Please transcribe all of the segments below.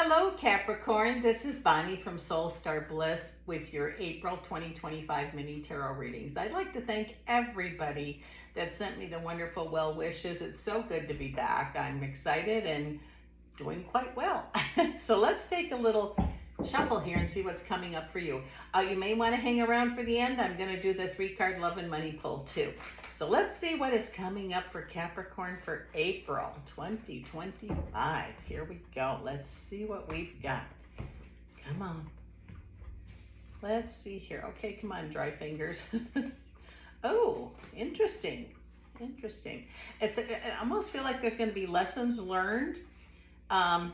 Hello, Capricorn. This is Bonnie from Soul Star Bliss with your April 2025 mini tarot readings. I'd like to thank everybody that sent me the wonderful well wishes. It's so good to be back. I'm excited and doing quite well. So let's take a little shuffle here and see what's coming up for you. You may want to hang around for the end. I'm going to do the 3-card love and money pull too. So let's see what is coming up for Capricorn for April 2025. Here we go. Let's see what we've got. Come on. Let's see here. Okay, come on, dry fingers. Oh, interesting. Interesting. I almost feel like there's going to be lessons learned. And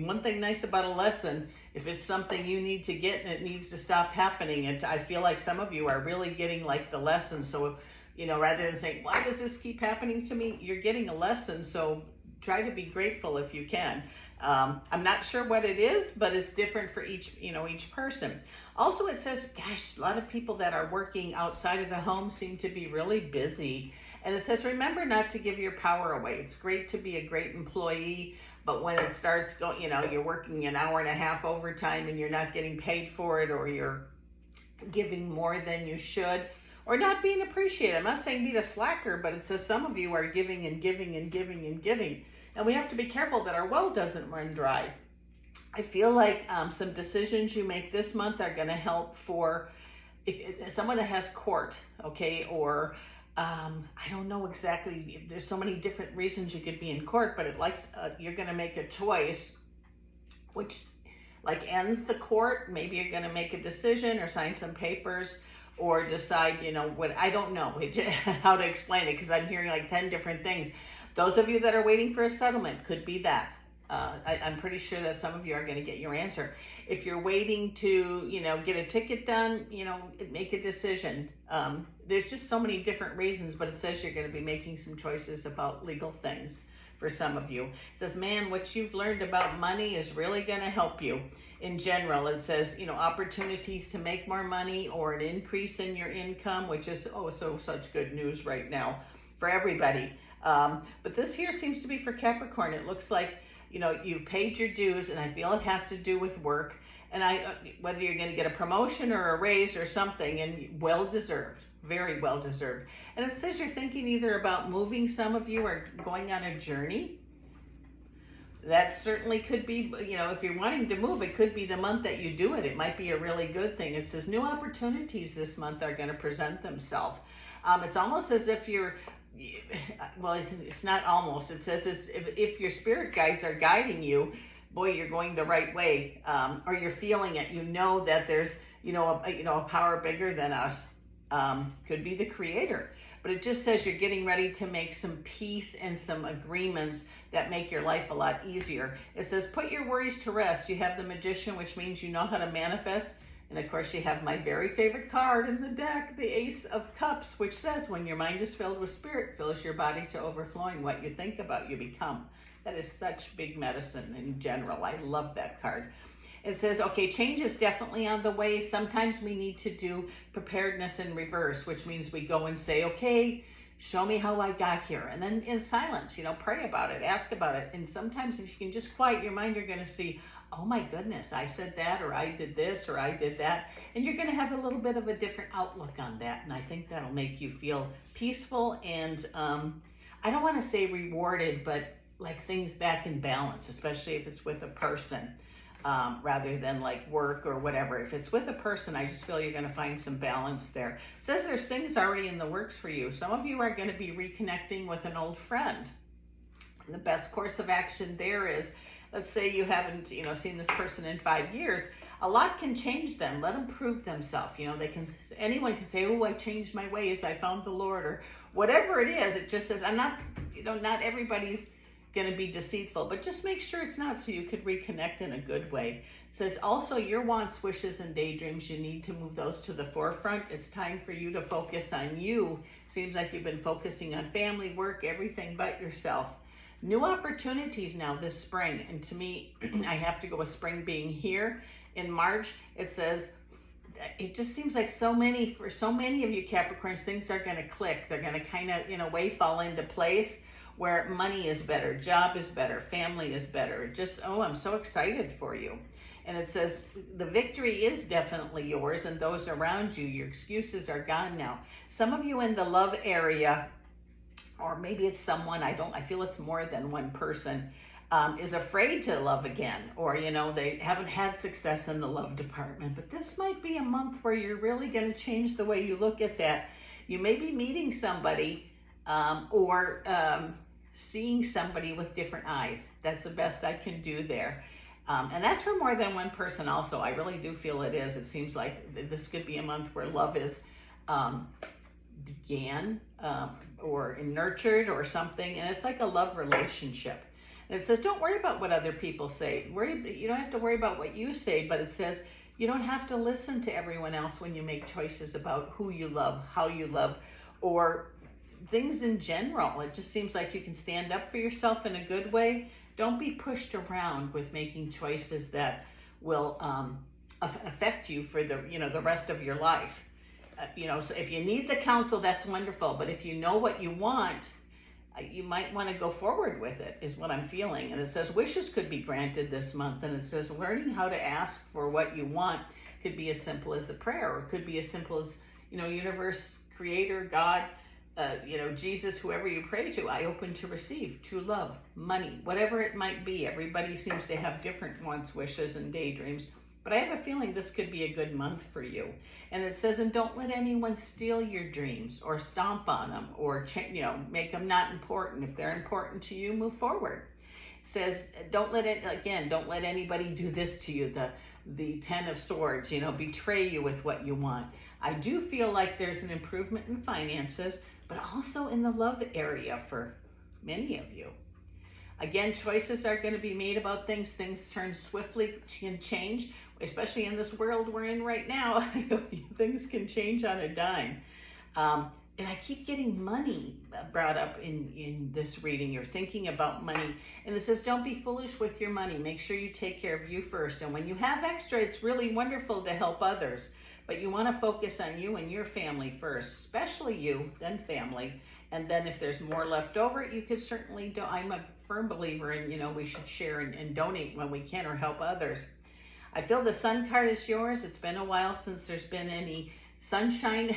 one thing nice about a lesson, if it's something you need to get and it needs to stop happening, and I feel like some of you are really getting like the lesson. So, rather than saying, why does this keep happening to me? You're getting a lesson. So try to be grateful if you can. I'm not sure what it is, but it's different for each person. Also, it says, gosh, a lot of people that are working outside of the home seem to be really busy. And it says, remember not to give your power away. It's great to be a great employee, but when it starts going, you're working an hour and a half overtime and you're not getting paid for it, or you're giving more than you should, or not being appreciated. I'm not saying be a slacker, but it says some of you are giving and giving and giving and giving. And we have to be careful that our well doesn't run dry. I feel like some decisions you make this month are going to help for if someone that has court, okay, or I don't know exactly. There's so many different reasons you could be in court, but you're going to make a choice which ends the court. Maybe you're going to make a decision or sign some papers or decide, what, I don't know how to explain it, because I'm hearing 10 different things. Those of you that are waiting for a settlement, could be that. I'm pretty sure that some of you are going to get your answer. If you're waiting to, get a ticket done, make a decision. There's just so many different reasons, but it says you're going to be making some choices about legal things for some of you. It says, man, what you've learned about money is really going to help you. In general, it says, opportunities to make more money or an increase in your income, which is, such good news right now for everybody. But this here seems to be for Capricorn. It looks like, you've paid your dues, and I feel it has to do with work. And whether you're going to get a promotion or a raise or something, and well-deserved, very well-deserved. And it says you're thinking either about moving, some of you are going on a journey. That certainly could be, if you're wanting to move, it could be the month that you do it. It might be a really good thing. It says new opportunities this month are going to present themselves. It's almost as if it's not almost. It says if your spirit guides are guiding you, boy, you're going the right way, or you're feeling it. That there's, a power bigger than us. Could be the creator. But it just says you're getting ready to make some peace and some agreements that make your life a lot easier. It says, put your worries to rest. You have the Magician, which means you know how to manifest. And of course, you have my very favorite card in the deck, the Ace of Cups, which says, when your mind is filled with spirit, fills your body to overflowing. What you think about, you become. That is such big medicine in general. I love that card. It says, okay, change is definitely on the way. Sometimes we need to do preparedness in reverse, which means we go and say, okay, show me how I got here. And then in silence, pray about it, ask about it. And sometimes if you can just quiet your mind, you're going to see, oh my goodness, I said that, or I did this, or I did that. And you're going to have a little bit of a different outlook on that. And I think that'll make you feel peaceful and, I don't want to say rewarded, but like things back in balance, especially if it's with a person. Rather than like work or whatever. If it's with a person, I just feel you're going to find some balance there. It says there's things already in the works for you. Some of you are going to be reconnecting with an old friend. The best course of action there is, let's say you haven't, seen this person in 5 years. A lot can change them. Let them prove themselves. Anyone can say, oh, I changed my ways. I found the Lord, or whatever it is. It just says, I'm not, not everybody's going to be deceitful, but just make sure it's not, so you could reconnect in a good way. It says also your wants, wishes, and daydreams, you need to move those to the forefront. It's time for you to focus on you. Seems like you've been focusing on family, work, everything but yourself. New opportunities now this spring, and to me, I have to go with spring being here in March. It says it just seems like for so many of you Capricorns, things are going to click. They're going to kind of, in a way, fall into place. where money is better, job is better, family is better. Just, oh, I'm so excited for you. And it says the victory is definitely yours and those around you. Your excuses are gone now. Some of you in the love area, or maybe it's someone, I feel it's more than one person, is afraid to love again, or, you know, they haven't had success in the love department. But this might be a month where you're really going to change the way you look at that. You may be meeting somebody or seeing somebody with different eyes. That's the best I can do there. And that's for more than one person also. I really do feel it is. It seems like this could be a month where love is began or nurtured or something. And it's like a love relationship. And it says, don't worry about what other people say. You don't have to worry about what you say, but it says you don't have to listen to everyone else when you make choices about who you love, how you love, or things in general. It just seems like you can stand up for yourself in a good way. Don't be pushed around with making choices that will affect you for the rest of your life. So if you need the counsel, that's wonderful. But if you know what you want, you might want to go forward with it, is what I'm feeling. And it says wishes could be granted this month. And it says learning how to ask for what you want could be as simple as a prayer, or it could be as simple as, universe, creator, God, Jesus, whoever you pray to, I open to receive true love, money, whatever it might be. Everybody seems to have different wants, wishes, and daydreams. But I have a feeling this could be a good month for you. And it says, and don't let anyone steal your dreams or stomp on them or make them not important. If they're important to you, move forward. It says, don't let anybody do this to you. The 10 of Swords, betray you with what you want. I do feel like there's an improvement in finances, but also in the love area for many of you. Again, choices are going to be made about things. Things turn swiftly, can change, especially in this world we're in right now. Things can change on a dime. And I keep getting money brought up in this reading. You're thinking about money. And it says, don't be foolish with your money. Make sure you take care of you first. And when you have extra, it's really wonderful to help others. But you want to focus on you and your family first, especially you, then family. And then if there's more left over, you could certainly do. I'm a firm believer in, we should share and donate when we can or help others. I feel the Sun card is yours. It's been a while since there's been any sunshine,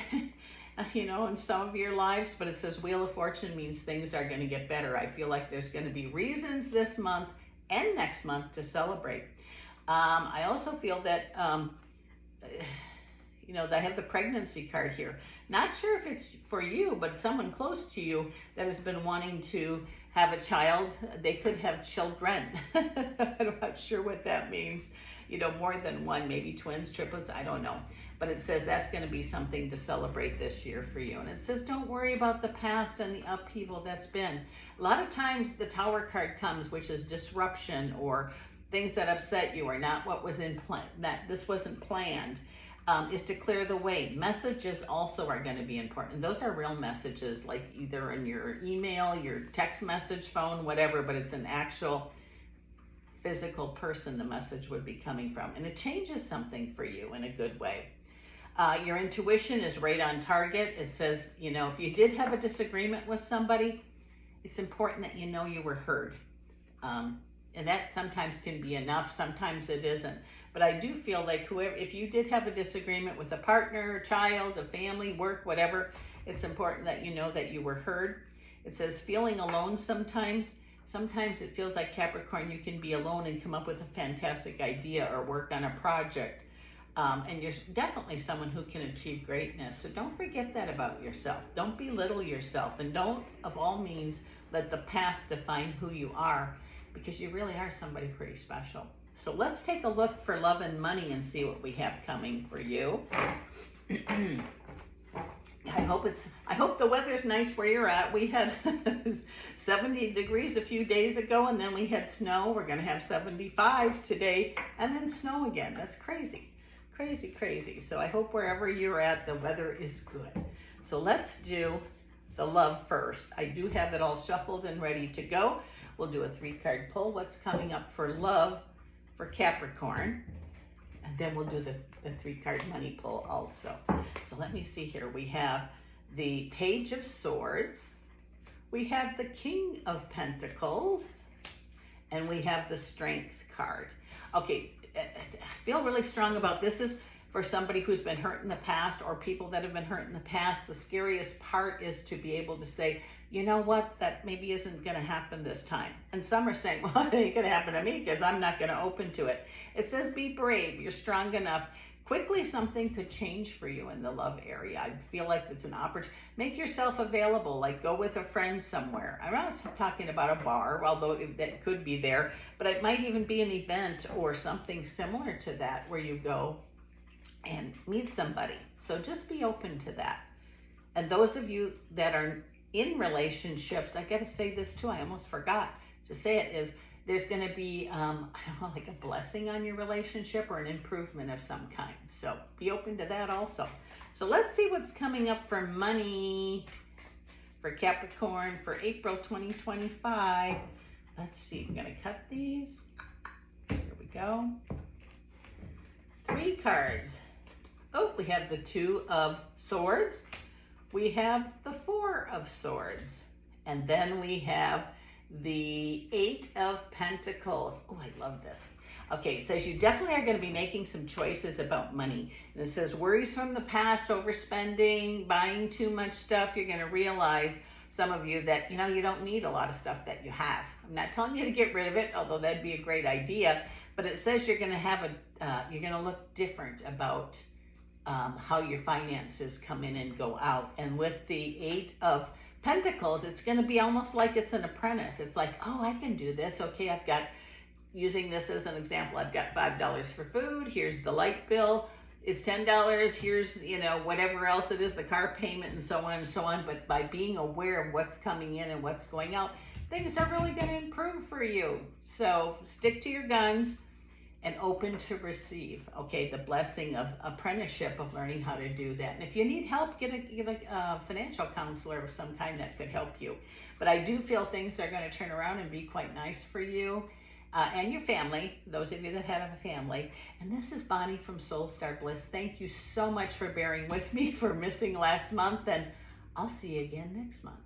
in some of your lives, but it says Wheel of Fortune means things are going to get better. I feel like there's going to be reasons this month and next month to celebrate. I also feel that, I have the pregnancy card here. Not sure if it's for you, but someone close to you that has been wanting to have a child. They could have children. I'm not sure what that means. More than one, maybe twins, triplets, I don't know. But it says that's going to be something to celebrate this year for you. And it says don't worry about the past and the upheaval that's been. A lot of times the Tower card comes, which is disruption or things that upset you or not what was in plan, that this wasn't planned. Is to clear the way. Messages also are going to be important. And those are real messages, like either in your email, your text message, phone, whatever, but it's an actual physical person the message would be coming from. And it changes something for you in a good way. Your intuition is right on target. It says, if you did have a disagreement with somebody, it's important that you were heard. And that sometimes can be enough. Sometimes it isn't. But I do feel like if you did have a disagreement with a partner, a child, a family, work, whatever, it's important that you know that you were heard. It says feeling alone sometimes. Sometimes it feels like Capricorn, you can be alone and come up with a fantastic idea or work on a project. And you're definitely someone who can achieve greatness. So don't forget that about yourself. Don't belittle yourself. And don't, of all means, let the past define who you are, because you really are somebody pretty special. So let's take a look for love and money and see what we have coming for you. I hope the weather's nice where you're at. We had 70 degrees a few days ago, and then we had snow. We're going to have 75 today, and then snow again. That's crazy. Crazy, crazy. So I hope wherever you're at, the weather is good. So let's do the love first. I do have it all shuffled and ready to go. We'll do a 3-card pull. What's coming up for love for Capricorn? And then we'll do the 3-card money pull also. So let me see here. We have the Page of Swords. We have the King of Pentacles, and we have the Strength card. Okay, I feel really strong about this. Is for somebody who's been hurt in the past, or people that have been hurt in the past. The scariest part is to be able to say, you know what, that maybe isn't going to happen this time. And some are saying, well, it ain't going to happen to me because I'm not going to open to it. It says be brave. You're strong enough. Quickly, something could change for you in the love area. I feel like it's an opportunity. Make yourself available, like go with a friend somewhere. I'm not talking about a bar, although that could be there, but it might even be an event or something similar to that where you go and meet somebody. So just be open to that. And those of you that are in relationships, I got to say this too, I almost forgot to say it, is there's going to be, I don't know, like a blessing on your relationship or an improvement of some kind. So be open to that also. So let's see what's coming up for money for Capricorn for April 2025. Let's see, I'm going to cut these. Here we go. 3 cards. Oh, we have the 2 of Swords. We have the 4 of Swords. And then we have the 8 of Pentacles. Oh, I love this. Okay, it says you definitely are going to be making some choices about money. And it says worries from the past, overspending, buying too much stuff. You're going to realize, some of you, that, you don't need a lot of stuff that you have. I'm not telling you to get rid of it, although that'd be a great idea. But it says you're going to have you're going to look different about how your finances come in and go out. And with the 8 of Pentacles, it's going to be almost like it's an apprentice. It's like, oh, I can do this. Okay, I've got, using this as an example, I've got $5 for food. Here's the light bill. It's $10. Here's, whatever else it is, the car payment and so on and so on. But by being aware of what's coming in and what's going out, things are really going to improve for you. So stick to your guns and open to receive. Okay, the blessing of apprenticeship, of learning how to do that. And if you need help, get a financial counselor of some kind that could help you. But I do feel things are going to turn around and be quite nice for you and your family, those of you that have a family. And this is Bonnie from Soul Star Bliss. Thank you so much for bearing with me for missing last month, and I'll see you again next month.